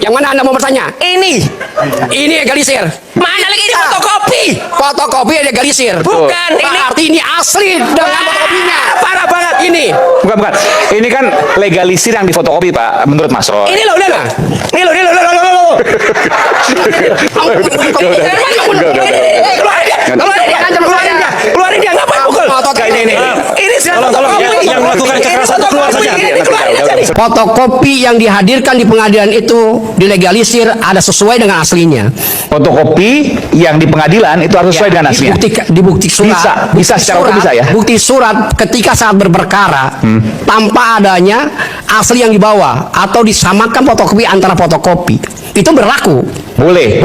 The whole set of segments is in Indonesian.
Yang mana Anda mau bertanya? Ini egalisir. Mana lagi ini fotokopi? Fotokopi legalisir. Bukan, berarti ini asli dengan fotokopinya. Parah banget. Ini. Bukan. Ini kan legalisir yang difotokopi, Pak, menurut Mas Roy. Ini loh. Nih loh. Keluarin dia, ngapain pukul? Ini tolong yang melakukan kekerasan itu keluar saja. Fotokopi yang dihadirkan di pengadilan itu dilegalisir ada sesuai dengan aslinya. Fotokopi yang di pengadilan itu harus sesuai dengan aslinya. Di bukti surat. Bisa secara hukum bisa ya. Bukti surat ketika saat berperkara tanpa adanya asli yang dibawa atau disamakan fotokopi antara fotokopi itu berlaku. Boleh.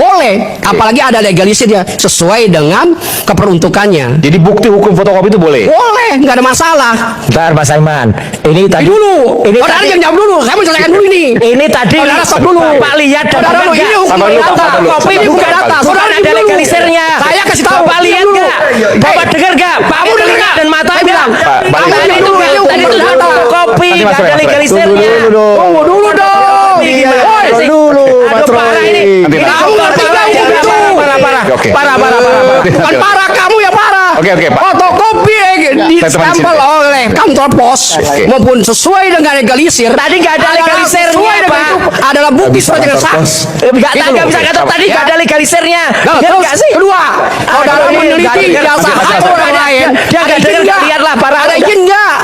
Apalagi ada legalisir ya sesuai dengan keperuntukannya. Jadi bukti hukum fotokopi itu boleh. Boleh, nggak ada masalah. Bentar Mas Saiman, ini tadi dulu. Ini Saudara tadi, jangan jawab dulu. Saya menjelaskan dulu ini. ini tadi Saudara stop dulu. Bapak lihat dan Saudara dengar dulu, ini nggak? hukum Sabar dulu, data. Sabar dulu. Kopi ini bukan data. Bukan Saudara ada dulu. legalisirnya. Saya kasih tahu. Bapak lihat dulu. nggak? Bapak dengar nggak? Kamu Pakai dengar dan mata saya bilang. balik. Tadi itu Dulu, nggak? dulu, Tadi itu dulu. fotokopi, Nanti Mas nggak Roy, ada Mas Roy. legalisirnya. Tunggu dulu dong. Woi, dulu, Mas aduh, parah Roy. ini. Nanti, Ini Pak. Kamu ngerti nggak itu? Oke. Parah. Bukan parah, kamu ya parah. Oke, Pak. Fotokopi ditempel oleh kantor pos maupun sesuai dengan legalisir. Tadi nggak ada legalisirnya, Sesuai dengan Pak. itu adalah bukti surat yang sah. Nggak bisa kata tadi nggak ada legalisirnya. Nah, Dia terus nggak sih? kedua, saudara Aduh, meneliti nggak jasa dengar. hak orang lain. Dia nggak dengar, nggak lihat lah, parah. Ada izin nggak?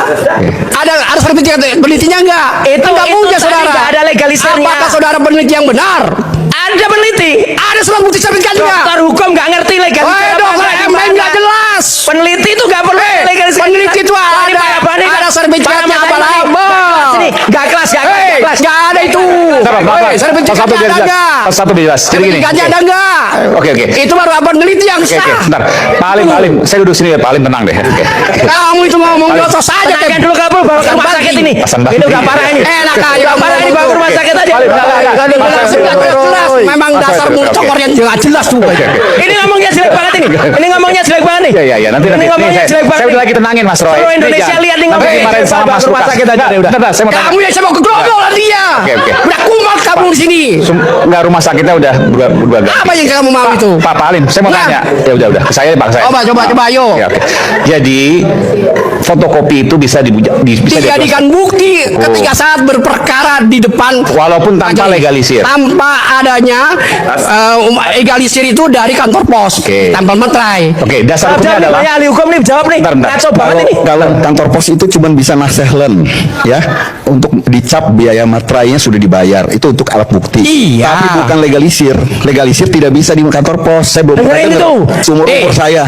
Ada sertifikat penelitinya nggak? Itu Nggak punya tadi saudara. nggak ada legalisirnya. Apakah saudara peneliti yang benar? Ada peneliti. Ada surat bukti sertifikatnya. Dokter hukum nggak ngerti legalisir. Emang nggak jelas. Peneliti itu nggak perlu legalisir. Peneliti itu ada sertifikatnya apa-apa. Sini, nggak kelas. Nggak ada itu. Sertifikatnya ada nggak? Pas satu jelas. Jadi gini. Sertifikatnya ada nggak? Oke. Itu baru peneliti yang Oke. sah. Bentar. Pak Alim. Saya duduk sini ya, Pak Alim tenang deh. Oke. Kamu itu ngomong jotos saja. Tenangkan dulu kabel bawa ke rumah sakit ini. Pasang bagi. Ini udah parah ini. Enak aja. Udah parah ini bawa ke rumah sakit aja. Jelas. Memang dasarmu cokornya nggak jelas tuh. Ini ngomongnya jelek banget ini. Ini ngomongnya jelek banget nih. Iya. Nanti. Ini ngomongnya jelek banget. Saya udah lagi tenangin Mas Roy. Seluruh Indonesia lihat nih ngomongnya. Dimarahin sama Mas rumah Lukas. sakit aja deh udah. Bentar, saya mau tanya. Kamu yang saya mau kegrogol dia. Oke. Udah kumat kamu di sini. Enggak, rumah sakitnya udah berubah ganti. Apa yang kamu mau itu? Pak Alim, saya mau Nah. tanya. Ya udah. Ke saya, Pak, saya. Coba, ayo. Oke. Jadi fotokopi itu bisa Dijadikan bukti ketika saat berperkara di depan walaupun tanpa majelis. legalisir. Tanpa adanya egalisir itu dari kantor pos. Oke. Tanpa meterai. Oke, dasar hukumnya adalah Banyak ahli hukum nih jawab nih. Bentar. Ngaco banget ini. Kalau kantor pos itu cuma bisa nasehlen, ya, untuk dicap biaya materainya sudah dibayar, itu untuk alat bukti. Iya. Tapi bukan legalisir. Legalisir tidak bisa di kantor pos. Saya belum pernah Dengerin dengar. itu. Seumur umur saya.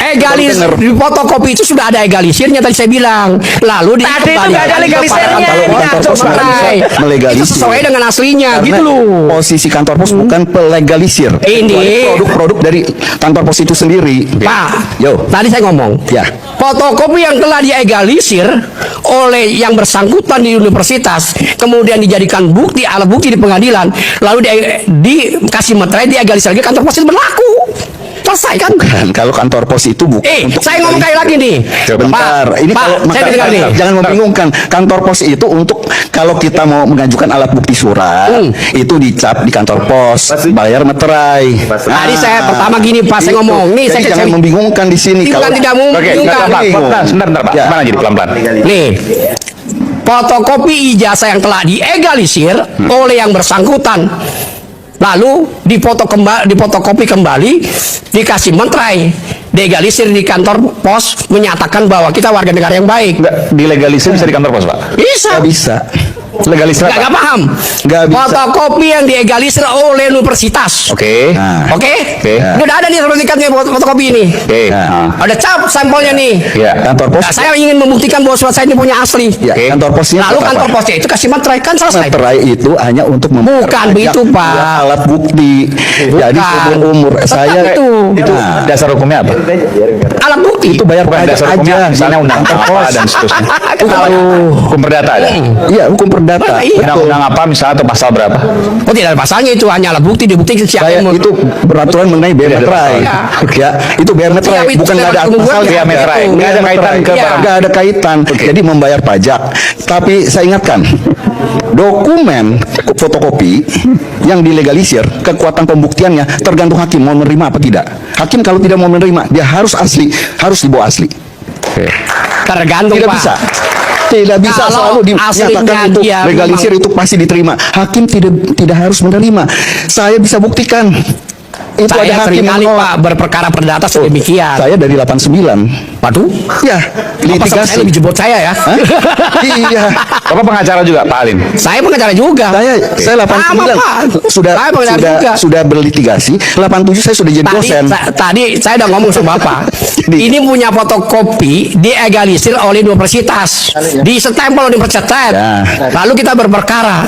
Egalisir Baru denger. di fotokopi itu sudah ada egalisirnya tadi saya bilang. Lalu Tadi itu nggak ada legalisirnya. Kalau Ini kantor ngaco pos nggak banget. bisa Itu melegalisir. sesuai dengan aslinya Karena gitu loh. posisi kantor pos bukan pelegalisir. Ini. Produk-produk dari kantor pos itu sendiri. Pak, Yo. tadi saya ngomong. Ya. Fotokopi yang telah diegalisir oleh yang bersangkutan di universitas, kemudian dijadikan bukti, alat bukti di pengadilan, lalu dikasih materai, diegalisir lagi, kantor pos itu berlaku. Selesai kan? Kan kalau kantor pos itu bukan untuk Saya ngomong kayak lagi nih. Sebentar, ini Pak, kalau saya dengar nih. jangan membingungkan. Kantor pos itu untuk kalau kita mau mengajukan alat bukti surat, itu dicap di kantor pos, bayar meterai. Tadi saya pertama gini Pak, saya ngomong. Nih, Jadi saya jangan membingungkan di sini. Bukan tidak Oke, membingungkan. sebentar, Pak. Ya. Mana jadi pelan-pelan. Nih, fotokopi ijazah yang telah diegalisir oleh yang bersangkutan, lalu difotokopi kembali, dikasih materai, diegalisir di kantor pos, menyatakan bahwa kita warga negara yang baik. Enggak dilegalisir bisa di kantor pos, Pak. Bisa. Nggak bisa. Legalisir Nggak apa? paham. Nggak bisa. Fotokopi yang diegalisir oleh universitas. Oke. Nah. Oke? Oke. Ini udah ada nih sertifikatnya fotokopi ini. Oke. Nah. Ada cap sampelnya nih. Iya. Kantor pos. Nah, saya ingin membuktikan bahwa surat saya ini punya asli. Ya, Oke. kantor posnya. Lalu buat kantor apa? posnya itu kasih materai, kan selesai. Materai itu hanya untuk membayar Bukan pajak begitu, Pak. buat alat bukti. Jadi seumur umur Tetap saya itu. Itu Nah. dasar hukumnya apa? Alat bukti. itu bayar Bukan pajak dasar hukumnya, aja. misalnya undang-undang apa dan seterusnya. Hukum perdata ada. Iya, hukum perdata. Iya. Betul. Undang-undang apa misalnya atau pasal berapa? Oh, tidak ada pasalnya, itu hanya alat bukti, dibuktikan siapa Saya yang itu peraturan mengenai biaya materai. Ya, itu biaya materai, Siapa itu bukan nggak ada membuat pasal biaya materai. Nggak ada kaitan ke Iya. nggak ada kaitan. Jadi membayar pajak. Tapi saya ingatkan, dokumen fotokopi yang dilegalisir, kekuatan pembuktiannya tergantung hakim mau menerima apa tidak. Hakim kalau tidak mau menerima, dia harus asli, harus dibawa asli. Tergantung Tidak Pak. bisa. Tidak bisa Kalau selalu aslinya dinyatakan itu dia legalisir itu pasti diterima. Hakim tidak harus menerima. Saya bisa buktikan. Itu Saya ada hakim seringkali yang Pak berperkara perdata sedemikian. Saya dari 89. Waduh, Ya, Bapak sama saya litigasi. lebih jebot saya ya. Hah? Iya. Bapak pengacara juga, Pak Alim. Saya pengacara juga. Saya 89 Pak. sudah Saya pengacara juga. sudah berlitigasi. 87 saya sudah jadi dosen. Tadi saya udah ngomong sama Bapak. Ini punya fotokopi diegalisir oleh universitas, disestempel universitas. Ya. Lalu kita berperkara.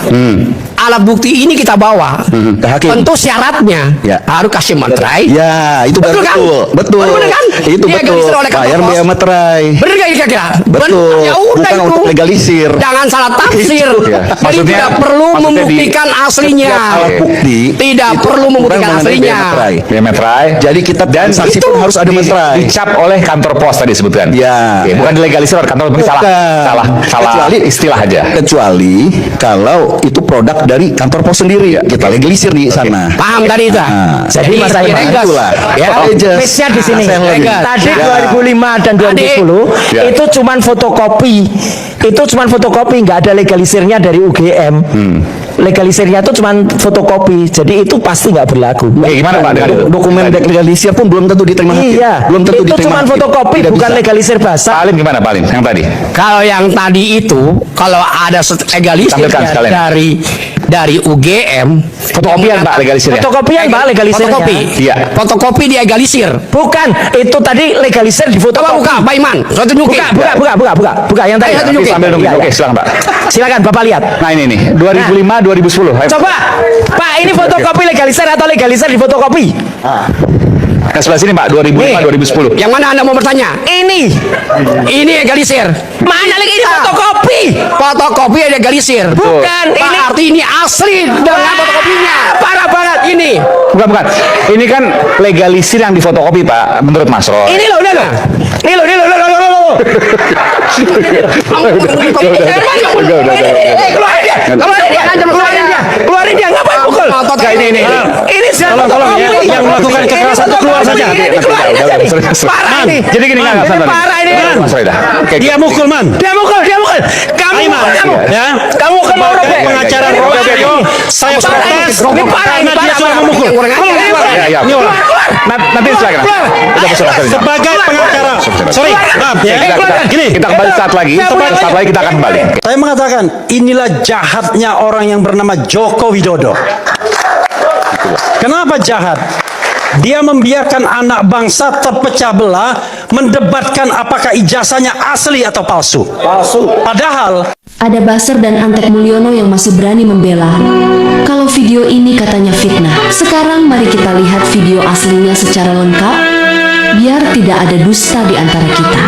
Alat bukti ini kita bawa. Ke hakim. Tentu syaratnya Ya. harus kasih materai. Ya, itu Betul kan? betul. Betul kan? Itu Diegalisir betul. oleh kantor Bayar pos. biaya materai. Bener gak kira-kira? Betul. Ya udah Bukan itu. untuk legalisir. Jangan salah tafsir. Ya. Jadi Maksudnya- tidak perlu maksudnya membuktikan aslinya. Setiap alat bukti Tidak itu perlu membuktikan kurang mengenai aslinya. biaya materai. Biaya materai. Jadi kita dan saksi pun harus ada materai. Dicap oleh kantor pos tadi sebutkan. Ya. Oke, bukan dilegalisir oleh kantor pos. Salah istilah aja. Kecuali kalau itu produk dari kantor pos sendiri, kita legalisir di sana. Paham tadi itu? Jadi Mas Aiman, ilegal. itulah. Ya. Miss-nya di sini. Saya lagi. Tadi Ya. 2005 dan 2010 Ya. itu cuman fotokopi. Itu cuman fotokopi, nggak ada legalisirnya dari UGM. Legalisirnya itu cuman fotokopi. Jadi itu pasti nggak berlaku. Gimana Pak dengan itu? Dokumen legalisir pun belum tentu diterima hakim. Iya. Belum tentu Itu diterima cuman hakim. fotokopi, Tidak bukan bisa. legalisir Pak bahasa. Alim gimana Pak Alim? Yang tadi? Kalau yang tadi itu, kalau ada egalisir Tampilkan sekalian. dari UGM, Fotokopian Pak legalisir ya? Fotokopian Pak legalisirnya. fotokopi, Iya. fotokopi diegalisir. Bukan, itu tadi legalisir di Coba fotokopi. buka, Pak Iman. Saya tunjukin. Buka yang tadi. Ayo, tunjukin. Sambil nunggu. Iya, Oke, iya. silakan Pak. Silakan Bapak lihat. Nah ini nih, 2005 2010. Ayo. Coba, Pak, ini fotokopi legalisir atau legalisir di fotokopi? Nah, sebelah sini Pak, 2005 Nih. 2010. Yang mana Anda mau bertanya? Ini egalisir. Mana lagi ini fotokopi? Fotokopi egalisir. Bukan, Pak, ini arti ini asli dengan fotokopinya. parah banget. Ini. Bukan. Ini kan legalisir yang difotokopi Pak, menurut Mas Roy. Ini loh. Ini loh. Keluarin dia, ngapain pukul? Enggak, ini. Ini siapa? Tolong, yang melakukan kekerasan itu keluar saja. Parah ini. Jadi gini kan, Ini parah ini. Mas Roy dah. Oke. Dia mukul man. Dia mukul. Kamu kan mau robek. Pengacara Oke, oke, Rocky. oke. Saya protes Ini parah, ini karena dia parah, sudah parah. memukul. Ya. Nanti silakan. Udah besok Sebagai pengacara, sorry, maaf ya. Gini, Kita kembali saat lagi. Saat lagi kita akan kembali. saya mengatakan inilah jahatnya orang yang bernama Joko Widodo. Kenapa jahat? Dia membiarkan anak bangsa terpecah belah, mendebatkan apakah ijazahnya asli atau palsu. Padahal Ada Basar dan Antek Mulyono yang masih berani membela. Kalau video ini katanya fitnah. Sekarang mari kita lihat video aslinya secara lengkap, biar tidak ada dusta di antara kita.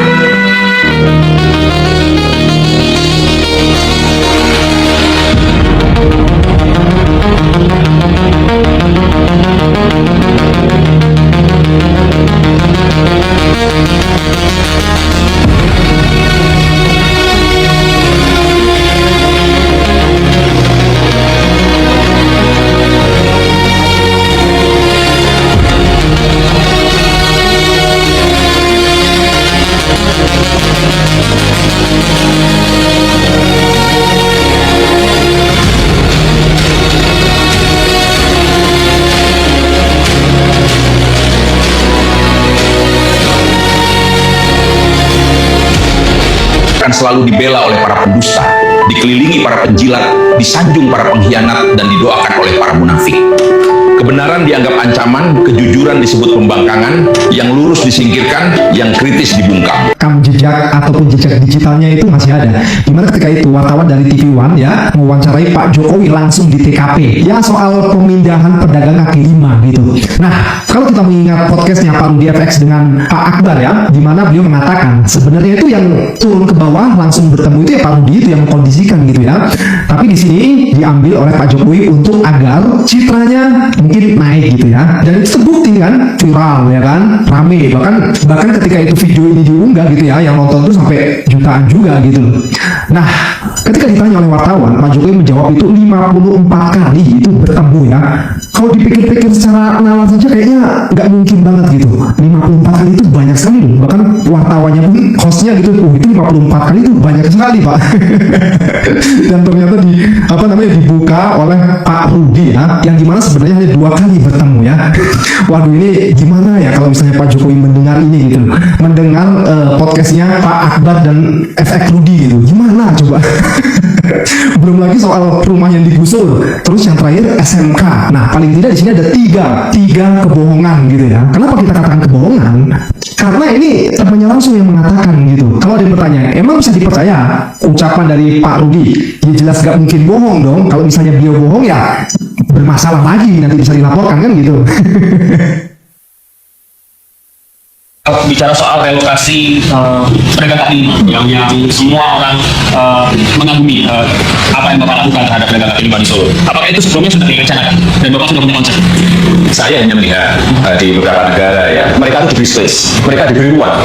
akan selalu dibela oleh para pendusta, dikelilingi para penjilat, disanjung para pengkhianat, dan didoakan oleh para munafik. Kebenaran dianggap ancaman, kejujuran disebut pembangkangan, yang lurus disingkirkan, yang kritis dibungkam. Rekam jejak ataupun jejak digitalnya itu masih ada. Dimana ketika itu wartawan dari TV One ya mewawancarai Pak Jokowi langsung di TKP ya soal pemindahan pedagang kaki lima gitu. Nah kalau kita mengingat podcastnya Pak Rudi FX dengan Pak Akbar ya, dimana beliau mengatakan sebenarnya itu yang turun ke bawah langsung bertemu itu ya Pak Rudi itu yang mengkondisikan gitu ya. Tapi di sini diambil oleh Pak Jokowi untuk agar citranya mungkin naik gitu ya. Dan itu terbukti kan viral ya kan, rame bahkan ketika itu video ini diunggah gitu ya, yang nonton tuh sampai jutaan juga gitu loh. Nah, ketika ditanya oleh wartawan, Pak Jokowi menjawab itu 54 kali itu bertemu ya. Kalau dipikir-pikir secara nalar saja kayaknya nggak mungkin banget gitu. 54 kali itu banyak sekali loh. Bahkan wartawannya pun, hostnya gitu, itu 54 kali itu banyak sekali Pak. Dan ternyata dibuka oleh Pak Rudi ya, yang dimana sebenarnya hanya 2 kali bertemu ya. Waduh, ini gimana ya kalau misalnya Pak Jokowi mendengar ini gitu, mendengar podcastnya Pak Akbar dan FX Rudi gitu, gimana coba? Belum lagi soal rumah yang digusur, terus yang terakhir SMK. Nah, paling tidak di sini ada tiga kebohongan gitu ya. Kenapa kita katakan kebohongan? Karena ini temannya langsung yang mengatakan gitu. Kalau ada yang bertanya, emang bisa dipercaya ucapan dari Pak Rudi? Ya jelas gak mungkin bohong dong. Kalau misalnya beliau bohong ya bermasalah lagi, nanti bisa dilaporkan kan gitu. Bicara soal relokasi pedagang kaki lima yang semua orang mengagumi apa yang Bapak lakukan terhadap pedagang kaki lima di Solo. Apakah itu sebelumnya sudah direncanakan dan Bapak sudah punya konsep? Saya hanya melihat di beberapa negara ya, mereka itu diberi space, mereka diberi ruang,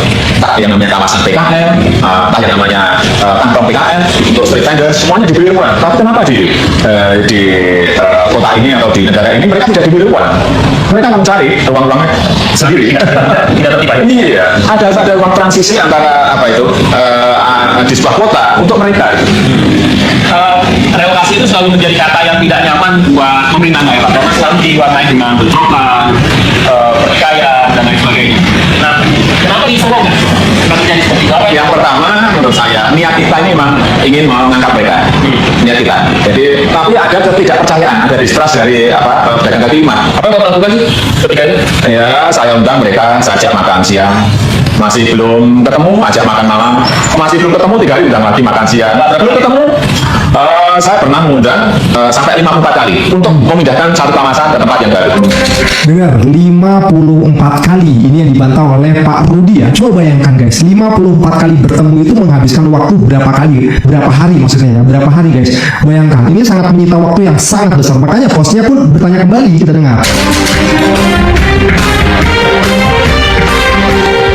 tak yang namanya kawasan PKL, tak yang namanya kantong PKL untuk street vendor, semuanya diberi ruang. Tapi kenapa di kota ini atau di negara ini mereka tidak diberi ruang? Mereka mencari ruang-ruangnya sendiri. Tidak tertipu. Iya, ada ruang transisi antara di sebuah kota untuk mereka. Relokasi itu selalu menjadi kata yang tidak nyaman buat pemerintah daerah karena selalu diwarnai dengan bentrokan, pertikaian dan lain sebagainya. Nah, kenapa di Solo nggak terjadi seperti itu? Yang pertama, menurut saya niat kita ini memang ingin mengangkat mereka, niat kita. Jadi, tapi ada ketidakpercayaan, ada distrust dari pedagang kaki lima. Apa yang Bapak lakukan ketika itu? Ya, saya undang mereka, saya ajak makan siang. Masih belum ketemu, ajak makan malam. Masih belum ketemu, 3 hari undang lagi makan siang. Belum ketemu, saya pernah mengundang sampai 54 kali untuk memindahkan satu kawasan ke tempat yang baru. Dengar, 54 kali ini yang dibantah oleh Pak Rudi ya. Coba bayangkan guys, 54 kali bertemu itu menghabiskan waktu berapa hari maksudnya ya, berapa hari guys. Bayangkan, ini sangat menyita waktu yang sangat besar. Makanya bosnya pun bertanya kembali, kita dengar.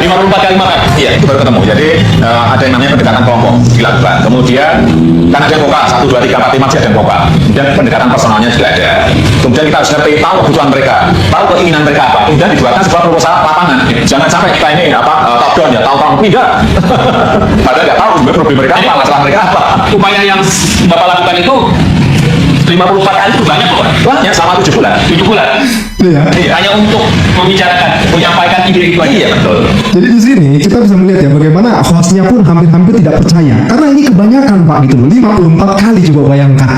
54 kali makan, iya itu baru ketemu. Jadi ada yang namanya pendekatan kelompok dilakukan. Kemudian kan ada yang vokal 1, 2, 3, 4, 5 ada yang vokal. Dan pendekatan personalnya juga ada. Kemudian kita harus ngerti, tahu kebutuhan mereka, tahu keinginan mereka apa. Kemudian dibuatkan sebuah proposal lapangan. Jangan sampai kita ini top down ya, tahu pindah. Padahal nggak tahu sebenarnya problem mereka apa, masalah mereka apa. Upaya yang Bapak lakukan itu 54 kali itu banyak kok. Banyak selama 7 bulan. 7 bulan. Iya. Hanya untuk membicarakan, menyampaikan ide itu aja. Iya betul. Jadi di sini kita bisa melihat ya bagaimana hostnya pun hampir-hampir tidak percaya. Karena ini kebanyakan Pak gitu loh. 54 kali coba bayangkan.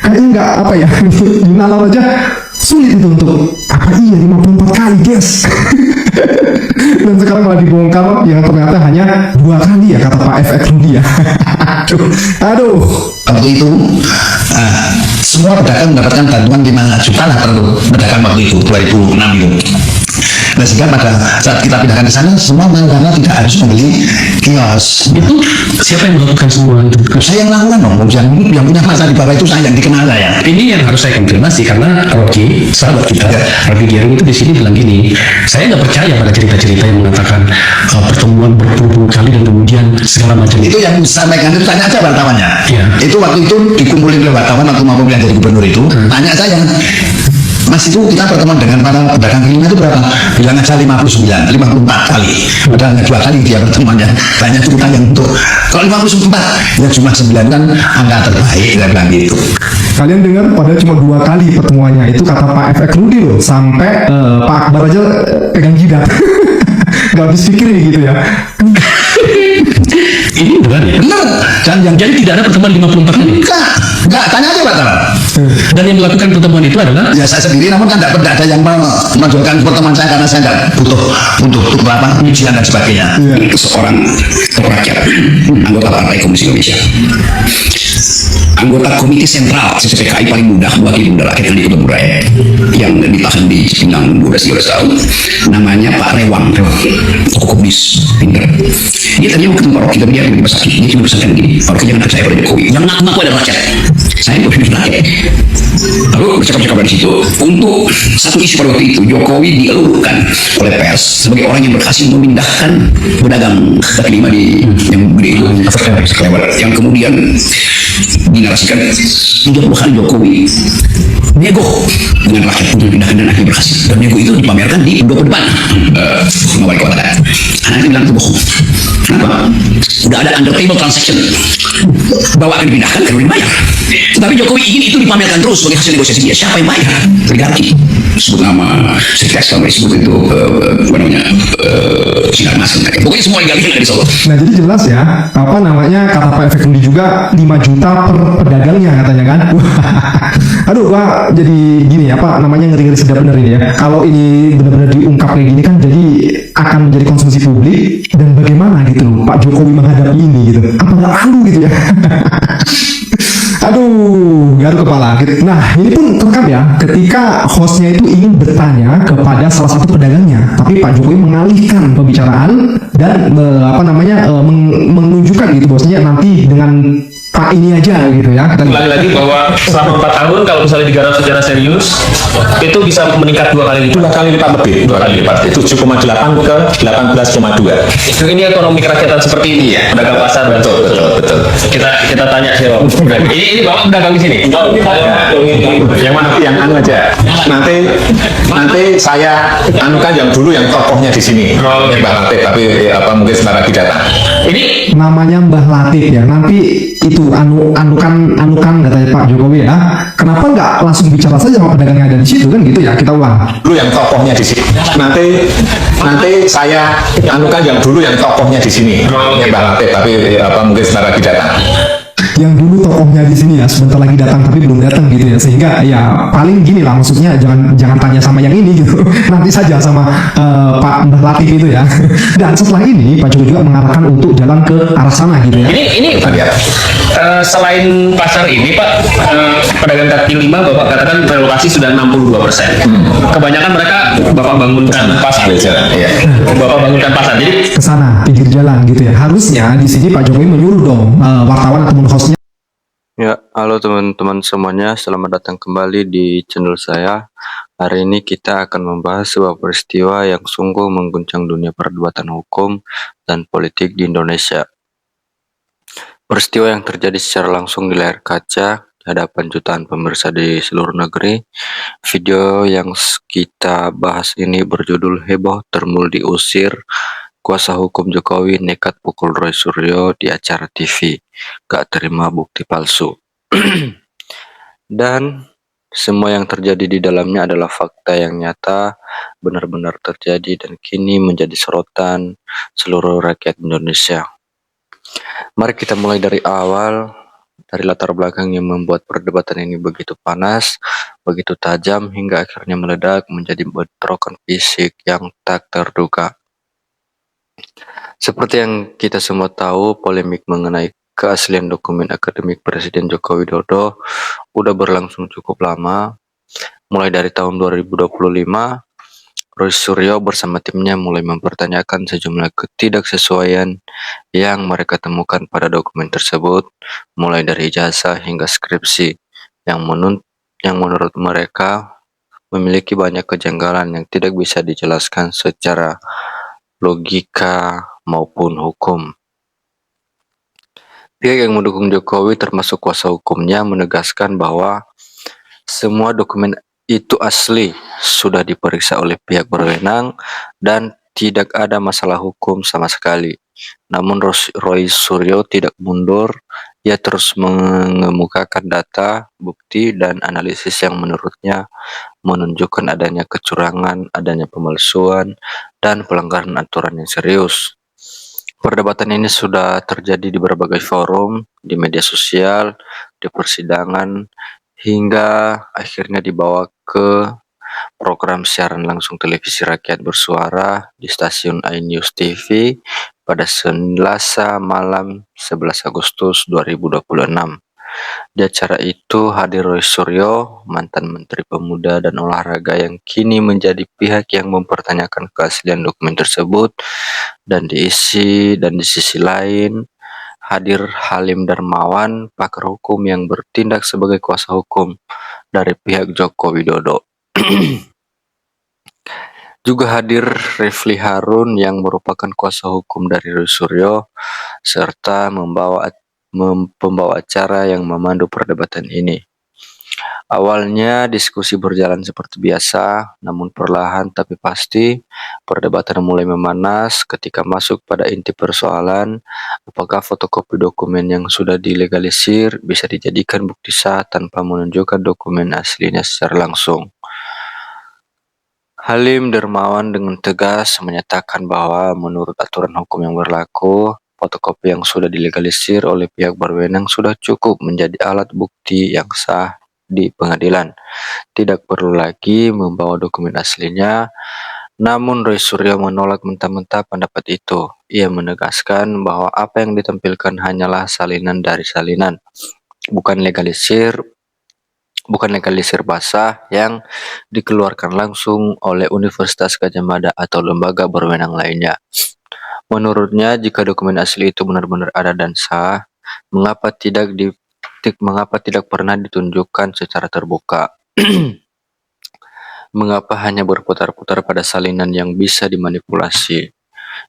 Kayaknya nggak apa ya, di nalar aja sulit itu untuk apa iya 54 kali guys. Dan sekarang malah dibongkar yang ternyata hanya 2 kali ya kata Pak FX Rudi ya. Aduh. Waktu itu semua pedagang mendapatkan bantuan 5 juta lah per pedagang waktu itu 2006 itu. Nah sehingga pada saat kita pindahkan ke sana semua mau karena tidak harus membeli kios. Itu siapa yang melakukan semua itu? Saya yang lakukan dong, yang punya masa di bawah itu saya yang dikenal saya. Ini yang harus saya konfirmasi karena Rocky, sahabat kita, Rocky Gerung itu di sini bilang gini, saya nggak percaya pada cerita-cerita yang mengatakan pertemuan berpuluh-puluh kali dan kemudian segala macam. Itu yang sampaikan itu tanya aja wartawannya. Ya. Itu waktu itu dikumpulin oleh wartawan waktu mau pemilihan jadi gubernur itu, tanya saya. Mas itu kita pertemuan dengan para pedagang kaki lima itu berapa? Bilang aja 59, 54 kali. Padahal hanya 2 kali dia pertemuannya. Banyak cerita yang untuk kalau 54 ya cuma 9 kan angka terbaik, saya bilang gitu. Kalian dengar padahal cuma 2 kali pertemuannya, itu kata Pak FX Rudi loh. Sampai Pak Akbar aja pegang jidat. Gak habis pikir gitu ya. Ini benar ya? Benar. Dan yang Jadi tidak ada pertemuan 54 kali? enggak, tanya aja wartawan. Dan yang melakukan pertemuan itu adalah? Ya saya sendiri, namun kan tidak ada yang menonjolkan pertemuan saya karena saya tidak butuh untuk apa ujian dan sebagainya. Seorang rakyat anggota Partai Komunis Indonesia. anggota komite sentral CCPKI paling muda, wakil muda rakyat yang di Kota Burai, yang ditahan di Cipinang 12 tahun, namanya Pak Rewang, komunis pinter. Dia tadi mau ketemu Pak Rocky, tapi dia lagi sakit. Dia cuma pesankan begini, Pak Rocky jangan percaya pada Jokowi, yang ngaku-ngaku adalah rakyat. Saya pemimpin rakyat. Lalu bercakap-cakap dari situ. Untuk satu isu pada waktu itu, Jokowi dielurukan oleh pers sebagai orang yang berhasil memindahkan pedagang kaki lima di yang gede itu, yang kemudian dinarasikan 30 kali Jokowi nego dengan rakyat untuk dipindahkan dan akhirnya berhasil. Dan nego itu dipamerkan di pendopo depan pengawal kota. Anak itu bilang itu bohong. Kenapa? Udah ada under table transaction bahwa akan dipindahkan karena dibayar. Tetapi Jokowi ingin itu dipamerkan terus sebagai hasil negosiasi dia. Siapa yang bayar? Terganti. Sebut nama Sekres kalau disebut itu apa namanya sinar mas. Pokoknya semua legal ada di Solo. Nah jadi jelas ya, apa namanya, kata Pak Effendi juga 5 juta per pedagangnya katanya kan. Aduh Pak, jadi gini apa namanya, ngeri-ngeri sedap bener ini ya. Kalau ini benar-benar diungkap kayak gini kan, jadi akan menjadi konsumsi publik. Dan bagaimana gitu loh Pak Jokowi menghadapi ini gitu. Apa nggak malu gitu ya. Aduh, garuk kepala. Nah, ini pun terekam ya, ketika hostnya itu ingin bertanya kepada salah satu pedagangnya, tapi Pak Jokowi mengalihkan pembicaraan dan menunjukkan gitu bahwasanya nanti dengan Pak ini aja gitu ya. Kita Kembali lagi bahwa selama 4 tahun kalau misalnya digarap secara serius itu bisa meningkat 2 kali lipat. 2 kali lipat lebih. 2 kali lipat. 7,8 ke 18,2. Ini ekonomi kerakyatan seperti ini ya, pedagang pasar. Betul. Kita tanya sih Rob. Ini bapak pedagang di sini. Yang mana? Yang anu aja. Nanti saya anukan yang dulu yang tokohnya di sini. Mbah Latif, tapi mungkin sebentar lagi datang. Ini namanya Mbah Latif ya, nanti itu anukan katanya Pak Jokowi ya. Kenapa nggak langsung bicara saja sama pedagang yang ada di situ kan gitu ya? Kita ulang. Dulu yang tokohnya di sini. Nanti saya anukan yang dulu yang tokohnya di sini. Mbah Latif, tapi mungkin sebentar lagi datang. Yang dulu tokohnya di sini ya, sebentar lagi datang tapi belum datang gitu ya, sehingga ya paling gini lah, maksudnya jangan tanya sama yang ini gitu. Nanti saja sama Pak Mbah Latif itu ya. Dan setelah ini Pak Jokowi juga mengarahkan untuk jalan ke arah sana gitu ya. ini selain pasar ini Pak, pedagang kaki lima Bapak katakan relokasi sudah 62%. Kebanyakan mereka Bapak bangunkan pasar. Iya. Bapak bangunkan pasar. Jadi Ke sana pinggir jalan gitu ya. Harusnya di sini Pak Jokowi menyuruh dong wartawan ataupun hostnya. Ya, halo teman-teman semuanya, selamat datang kembali di channel saya. Hari ini kita akan membahas sebuah peristiwa yang sungguh mengguncang dunia perdebatan hukum dan politik di Indonesia. Peristiwa yang terjadi secara langsung di layar kaca di hadapan jutaan pemirsa di seluruh negeri. Video yang kita bahas ini berjudul Heboh Termul Diusir, Kuasa Hukum Jokowi nekat pukul Roy Suryo di acara TV, gak terima bukti palsu. Dan semua yang terjadi di dalamnya adalah fakta yang nyata, benar-benar terjadi dan kini menjadi sorotan seluruh rakyat Indonesia. Mari kita mulai dari awal, dari latar belakang yang membuat perdebatan ini begitu panas, begitu tajam, hingga akhirnya meledak menjadi bentrokan fisik yang tak terduga. Seperti yang kita semua tahu, polemik mengenai keaslian dokumen akademik Presiden Joko Widodo udah berlangsung cukup lama. Mulai dari tahun 2025, Roy Suryo bersama timnya mulai mempertanyakan sejumlah ketidaksesuaian yang mereka temukan pada dokumen tersebut, mulai dari ijazah hingga skripsi yang menurut mereka memiliki banyak kejanggalan yang tidak bisa dijelaskan secara logika maupun hukum. Pihak yang mendukung Jokowi termasuk kuasa hukumnya menegaskan bahwa semua dokumen itu asli, sudah diperiksa oleh pihak berwenang dan tidak ada masalah hukum sama sekali. Namun Roy Suryo tidak mundur, ia terus mengemukakan data, bukti, dan analisis yang menurutnya menunjukkan adanya kecurangan, adanya pemalsuan, dan pelanggaran aturan yang serius. Perdebatan ini sudah terjadi di berbagai forum, di media sosial, di persidangan, hingga akhirnya dibawa ke program siaran langsung televisi rakyat bersuara di stasiun iNews TV pada Selasa malam 11 Agustus 2026. Di acara itu hadir Roy Suryo, mantan Menteri Pemuda dan Olahraga yang kini menjadi pihak yang mempertanyakan keaslian dokumen tersebut, dan di sisi lain hadir Halim Darmawan, pakar hukum yang bertindak sebagai kuasa hukum dari pihak Joko Widodo. Juga hadir Refli Harun yang merupakan kuasa hukum dari Roy Suryo, serta pembawa acara yang memandu perdebatan ini. Awalnya diskusi berjalan seperti biasa, namun perlahan tapi pasti perdebatan mulai memanas ketika masuk pada inti persoalan, apakah fotokopi dokumen yang sudah dilegalisir bisa dijadikan bukti sah tanpa menunjukkan dokumen aslinya secara langsung. Halim Darmawan dengan tegas menyatakan bahwa menurut aturan hukum yang berlaku, fotokopi yang sudah dilegalisir oleh pihak berwenang sudah cukup menjadi alat bukti yang sah di pengadilan. Tidak perlu lagi membawa dokumen aslinya. Namun Roy Suryo menolak mentah-mentah pendapat itu. Ia menegaskan bahwa apa yang ditampilkan hanyalah salinan dari salinan, bukan legalisir basah yang dikeluarkan langsung oleh Universitas Gadjah Mada atau lembaga berwenang lainnya. Menurutnya, jika dokumen asli itu benar-benar ada dan sah, mengapa tidak pernah ditunjukkan secara terbuka? Mengapa hanya berputar-putar pada salinan yang bisa dimanipulasi?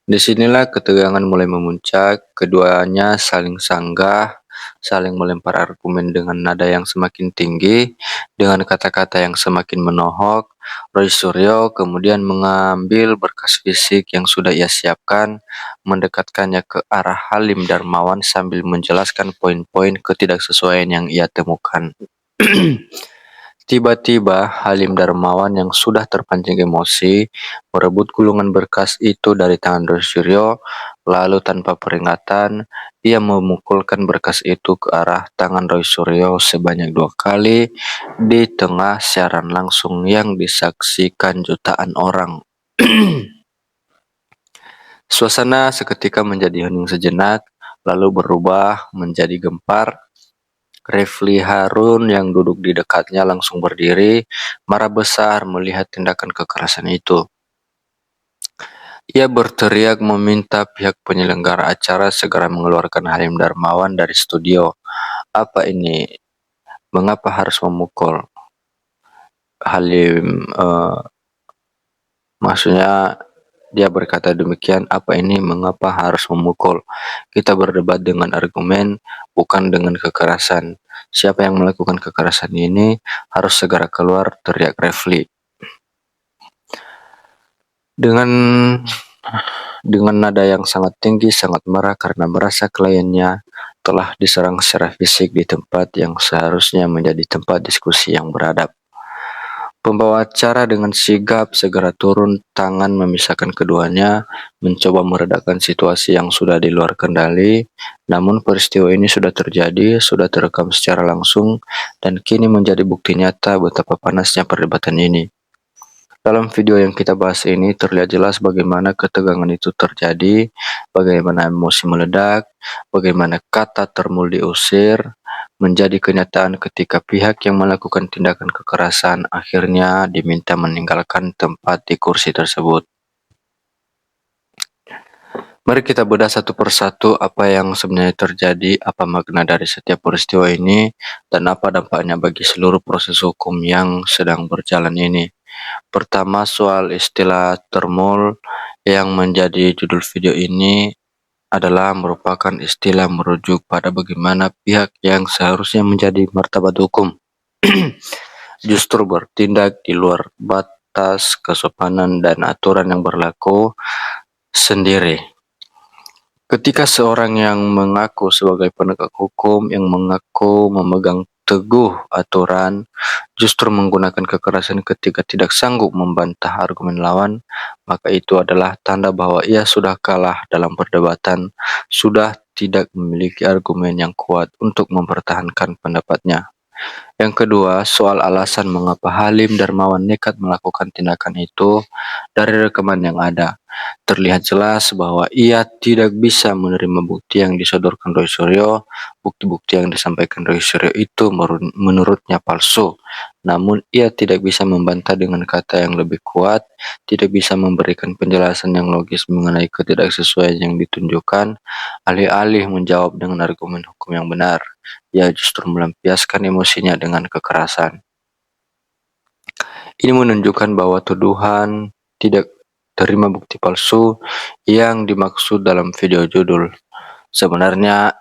Disinilah ketegangan mulai memuncak, keduanya saling sanggah, saling melempar argumen dengan nada yang semakin tinggi, dengan kata-kata yang semakin menohok. Roy Suryo kemudian mengambil berkas fisik yang sudah ia siapkan, mendekatkannya ke arah Halim Darmawan sambil menjelaskan poin-poin ketidaksesuaian yang ia temukan. Tiba-tiba Halim Darmawan yang sudah terpancing emosi merebut gulungan berkas itu dari tangan Roy Suryo, lalu tanpa peringatan ia memukulkan berkas itu ke arah tangan Roy Suryo sebanyak 2 kali di tengah siaran langsung yang disaksikan jutaan orang. Suasana seketika menjadi hening sejenak, lalu berubah menjadi gempar. Refli Harun yang duduk di dekatnya langsung berdiri, marah besar melihat tindakan kekerasan itu. Ia berteriak meminta pihak penyelenggara acara segera mengeluarkan Halim Darmawan dari studio. Apa ini? Mengapa harus memukul? Halim, maksudnya dia berkata demikian, apa ini mengapa harus memukul? Kita berdebat dengan argumen, bukan dengan kekerasan. Siapa yang melakukan kekerasan ini harus segera keluar, teriak Refli. Dengan nada yang sangat tinggi, sangat marah karena merasa kliennya telah diserang secara fisik di tempat yang seharusnya menjadi tempat diskusi yang beradab. Pembawa acara dengan sigap segera turun tangan memisahkan keduanya, mencoba meredakan situasi yang sudah di luar kendali. Namun peristiwa ini sudah terjadi, sudah terekam secara langsung, dan kini menjadi bukti nyata betapa panasnya perdebatan ini. Dalam video yang kita bahas ini terlihat jelas bagaimana ketegangan itu terjadi, bagaimana emosi meledak, bagaimana kata termul diusir, menjadi kenyataan ketika pihak yang melakukan tindakan kekerasan akhirnya diminta meninggalkan tempat di kursi tersebut. Mari kita bedah satu persatu apa yang sebenarnya terjadi, apa makna dari setiap peristiwa ini, dan apa dampaknya bagi seluruh proses hukum yang sedang berjalan ini. Pertama, soal istilah termul yang menjadi judul video ini adalah merupakan istilah merujuk pada bagaimana pihak yang seharusnya menjadi martabat hukum justru bertindak di luar batas kesopanan dan aturan yang berlaku sendiri. Ketika seorang yang mengaku sebagai penegak hukum, yang mengaku memegang teguh aturan, justru menggunakan kekerasan ketika tidak sanggup membantah argumen lawan, maka itu adalah tanda bahwa ia sudah kalah dalam perdebatan, sudah tidak memiliki argumen yang kuat untuk mempertahankan pendapatnya. Yang kedua, soal alasan mengapa Halim Darmawan nekat melakukan tindakan itu. Dari rekaman yang ada, terlihat jelas bahwa ia tidak bisa menerima bukti yang disodorkan Roy Suryo. Bukti-bukti yang disampaikan Roy Suryo itu menurutnya palsu. Namun ia tidak bisa membantah dengan kata yang lebih kuat, tidak bisa memberikan penjelasan yang logis mengenai ketidaksesuaian yang ditunjukkan. Alih-alih menjawab dengan argumen hukum yang benar, ia justru melampiaskan emosinya dengan kekerasan. Ini menunjukkan bahwa tuduhan tidak terima bukti palsu yang dimaksud dalam video judul sebenarnya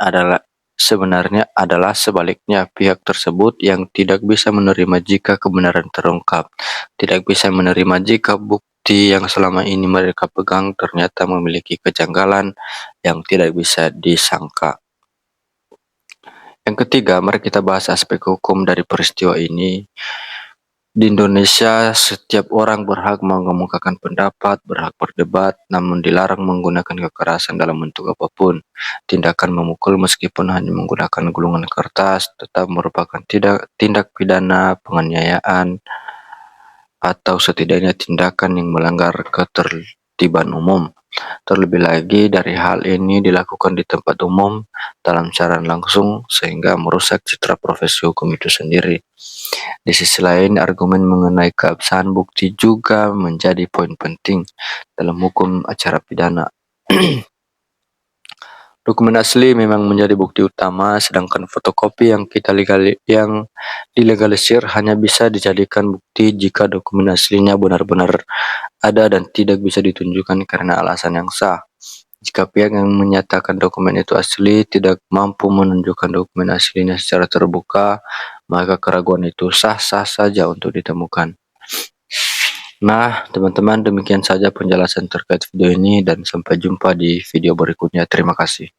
adalah sebaliknya, pihak tersebut yang tidak bisa menerima jika kebenaran terungkap, tidak bisa menerima jika bukti yang selama ini mereka pegang ternyata memiliki kejanggalan yang tidak bisa disangka. Yang ketiga, mari kita bahas aspek hukum dari peristiwa ini. Di Indonesia, setiap orang berhak mengemukakan pendapat, berhak berdebat, namun dilarang menggunakan kekerasan dalam bentuk apapun. Tindakan memukul meskipun hanya menggunakan gulungan kertas tetap merupakan tindak pidana penganiayaan atau setidaknya tindakan yang melanggar ketertiban umum. Terlebih lagi dari hal ini dilakukan di tempat umum dalam cara langsung sehingga merusak citra profesi hukum itu sendiri. Di sisi lain, argumen mengenai keabsahan bukti juga menjadi poin penting dalam hukum acara pidana. Dokumen asli memang menjadi bukti utama, sedangkan fotokopi yang dilegalisir hanya bisa dijadikan bukti jika dokumen aslinya benar-benar ada dan tidak bisa ditunjukkan karena alasan yang sah. Jika pihak yang menyatakan dokumen itu asli tidak mampu menunjukkan dokumen aslinya secara terbuka, maka keraguan itu sah-sah saja untuk ditemukan. Nah, teman-teman, demikian saja penjelasan terkait video ini dan sampai jumpa di video berikutnya. Terima kasih.